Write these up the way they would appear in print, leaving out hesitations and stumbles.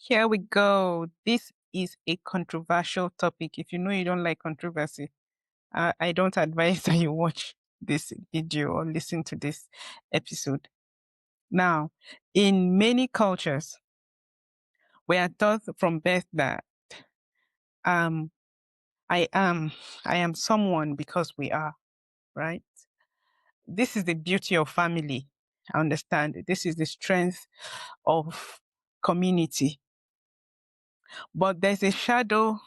Here we go. This is a controversial topic. If you know you don't like controversy, I don't advise that you watch this video or listen to this episode. Now, in many cultures, we are taught from birth that um, I am someone because we are, right? This is the beauty of family. I understand it. This is the strength of community. But there's a shadow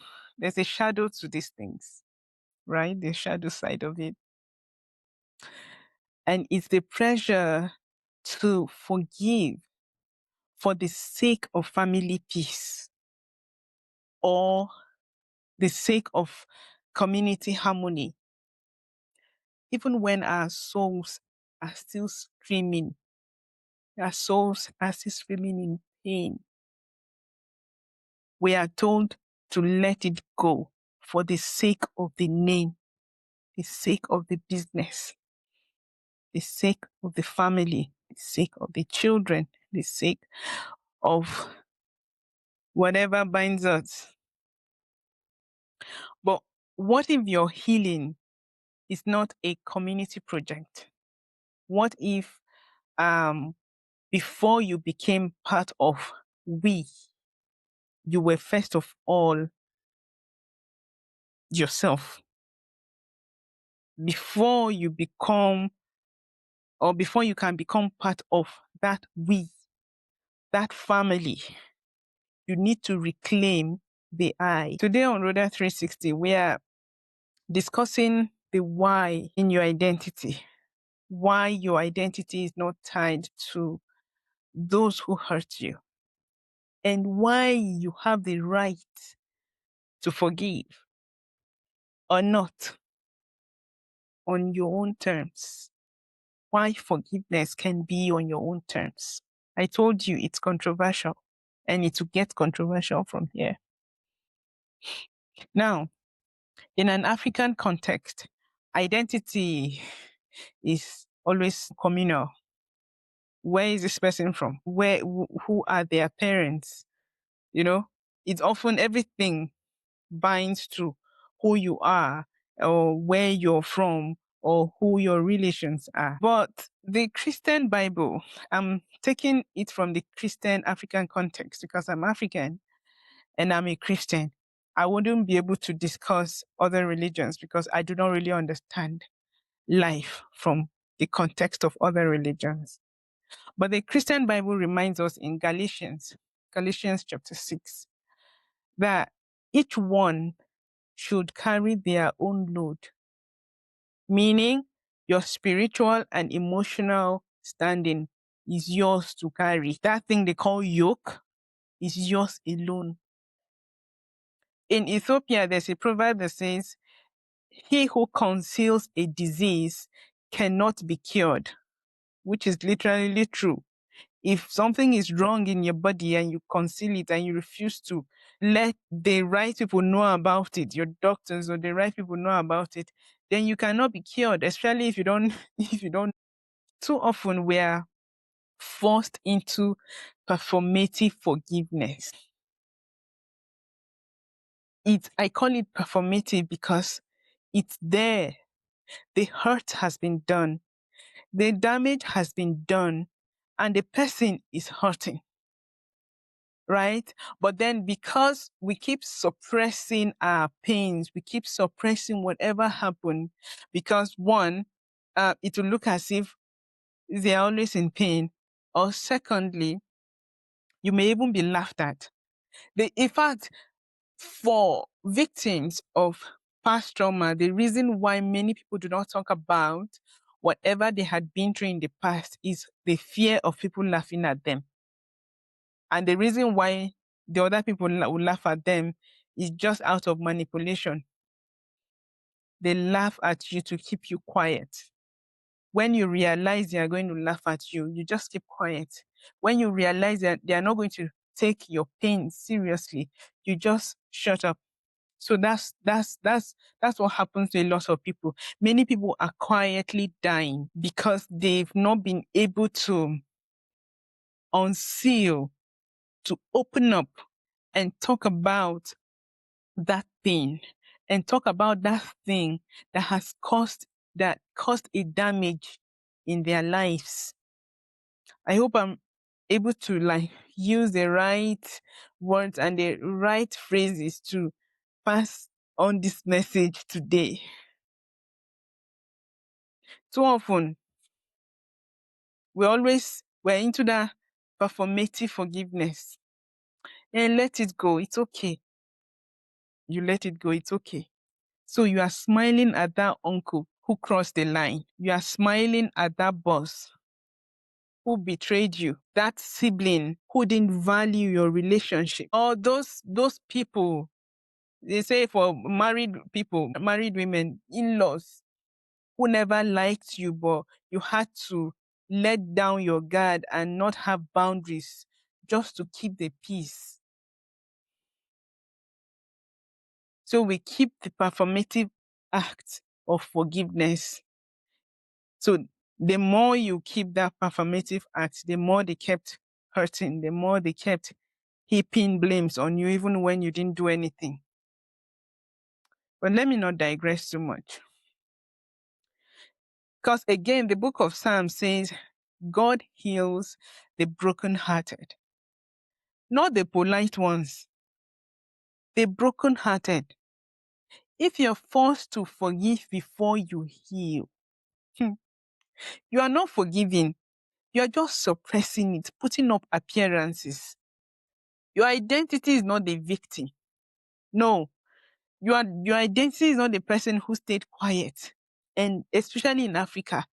to these things, right? The shadow side of it. And it's the pressure to forgive for the sake of family peace or the sake of community harmony, even when our souls are still screaming, our souls are still screaming in pain. We are told to let it go for the sake of the name, the sake of the business, the sake of the family, the sake of the children, the sake of whatever binds us. But what if your healing is not a community project? What if before you became part of we, you were first of all yourself? Before you become, or before you can become part of that we, that family, you need to reclaim the I. Today on Roda 360, we are discussing the why in your identity. Why your identity is not tied to those who hurt you. And why you have the right to forgive or not on your own terms. Why forgiveness can be on your own terms. I told you it's controversial, and it will get controversial from here. Now, in an African context, identity is always communal. Where is this person from? Who are their parents? You know, it's often everything binds to who you are or where you're from or who your relations are. But the Christian Bible, I'm taking it from the Christian African context because I'm African and I'm a Christian. I wouldn't be able to discuss other religions because I do not really understand life from the context of other religions. But the Christian Bible reminds us in Galatians chapter 6, that each one should carry their own load, meaning your spiritual and emotional standing is yours to carry. That thing they call yoke is yours alone. In Ethiopia, there's a proverb that says, he who conceals a disease cannot be cured, which is literally true. If something is wrong in your body and you conceal it and you refuse to let the right people know about it, your doctors or the right people know about it, then you cannot be cured, especially if you don't, Too often we are forced into performative forgiveness. I call it performative because it's there. The hurt has been done. The damage has been done and the person is hurting. Right? But then because we keep suppressing our pains, we keep suppressing whatever happened, because one, it will look as if they're always in pain, or secondly, you may even be laughed at. In fact, for victims of past trauma, the reason why many people do not talk about whatever they had been through in the past is the fear of people laughing at them. And the reason why the other people will laugh at them is just out of manipulation. They laugh at you to keep you quiet. When you realize they are going to laugh at you, you just keep quiet. When you realize that they are not going to take your pain seriously, you just shut up. So that's what happens to a lot of people. Many people are quietly dying because they've not been able to unseal to open up and talk about that thing, and talk about that thing that has caused a damage in their lives. I hope I'm able to like use the right words and the right phrases to pass on this message today. Too often, we're into that performative forgiveness. And let it go. It's okay. You let it go. It's okay. So you are smiling at that uncle who crossed the line. You are smiling at that boss who betrayed you, that sibling who didn't value your relationship, or those people. They say for married people, married women, in-laws who never liked you, but you had to let down your guard and not have boundaries just to keep the peace. So we keep the performative act of forgiveness. So the more you keep that performative act, the more they kept hurting, the more they kept heaping blames on you, even when you didn't do anything. But let me not digress too much. Because again, the book of Psalms says, God heals the brokenhearted. Not the polite ones, the brokenhearted. If you're forced to forgive before you heal, you are not forgiving. You are just suppressing it, putting up appearances. Your identity is not the victim. No, your identity is not the person who stayed quiet. And especially in Africa,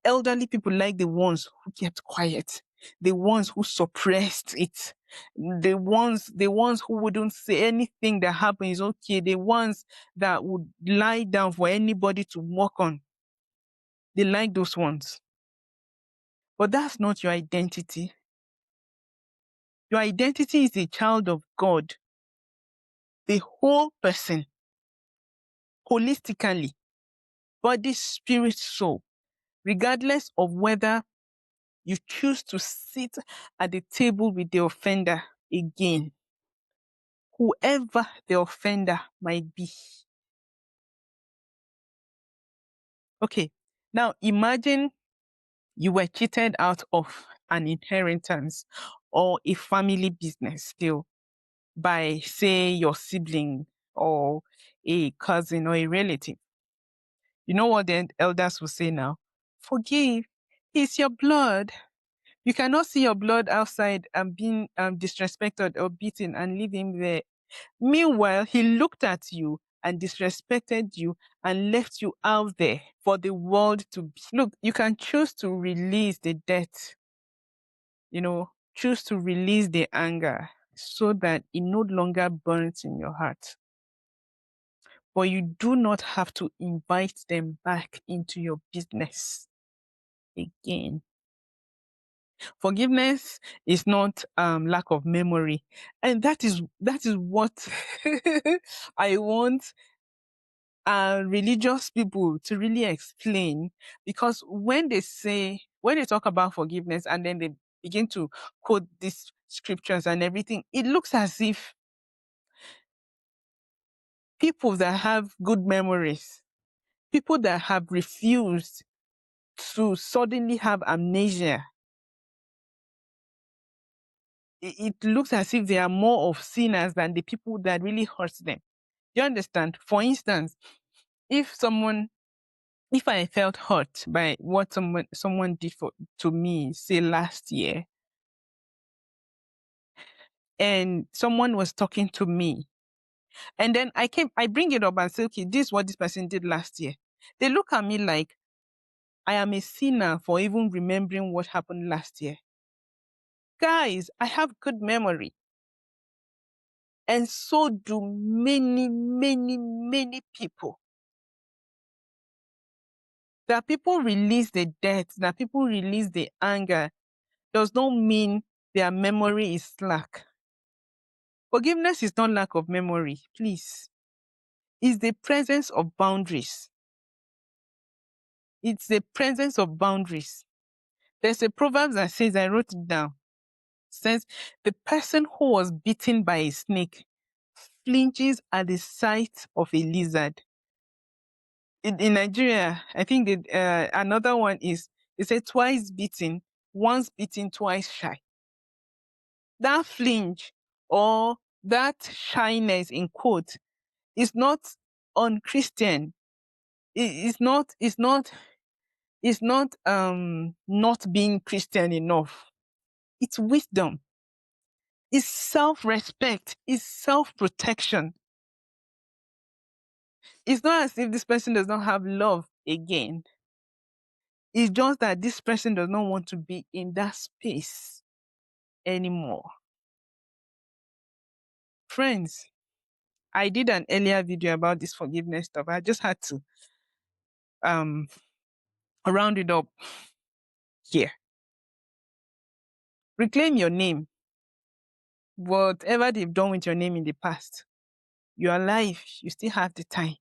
elderly people like the ones who kept quiet, the ones who suppressed it, the ones who wouldn't say anything that happened is okay, the ones that would lie down for anybody to walk on. They like those ones. But that's not your identity. Your identity is a child of God, the whole person, holistically, body, spirit, soul, regardless of whether you choose to sit at the table with the offender again, whoever the offender might be. Okay, now imagine you were cheated out of an inheritance or a family business still by, say, your sibling or a cousin or a relative. You know what the elders will say now? Forgive. It's your blood. You cannot see your blood outside and being disrespected or beaten and leave him there. Meanwhile, he looked at you and disrespected you and left you out there for the world to be. Look, you can choose to release the debt, choose to release the anger so that it no longer burns in your heart. But you do not have to invite them back into your business again. Forgiveness is not lack of memory. And that is what I want religious people to really explain, because when they talk about forgiveness and then they begin to quote these scriptures and everything, it looks as if people that have good memories, people that have refused to suddenly have amnesia, it looks as if they are more of sinners than the people that really hurt them. Do you understand? For instance, if I felt hurt by what someone did to me, say last year, and someone was talking to me, and then I bring it up and say, okay, this is what this person did last year. They look at me like I am a sinner for even remembering what happened last year. Guys, I have good memory. And so do many, many, many people. That people release the debt, that people release the anger, does not mean their memory is slack. Forgiveness is not lack of memory, please. It's the presence of boundaries. It's the presence of boundaries. There's a proverb that says, I wrote it down. Says the person who was bitten by a snake flinches at the sight of a lizard. In Nigeria, I think that another one is, they say twice bitten, once bitten, twice shy. That flinch or that shyness in quote is not unchristian. It's not not being Christian enough. It's wisdom. It's self-respect. It's self-protection. It's not as if this person does not have love again. It's just that this person does not want to be in that space anymore. Friends, I did an earlier video about this forgiveness stuff. I just had to um round it up here. Reclaim your name. Whatever they've done with your name in the past, you're alive. You still have the time.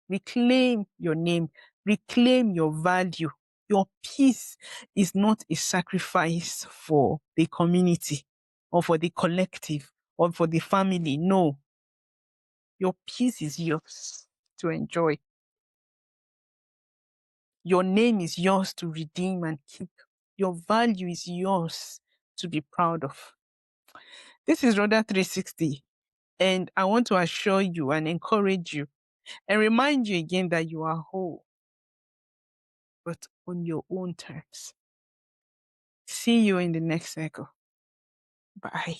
Reclaim your name. Reclaim your value. Your peace is not a sacrifice for the community or for the collective or for the family. No. Your peace is yours to enjoy. Your name is yours to redeem and keep. Your value is yours to be proud of. This is Rhoda 360, and I want to assure you and encourage you and remind you again that you are whole, but on your own terms. See you in the next cycle. Bye.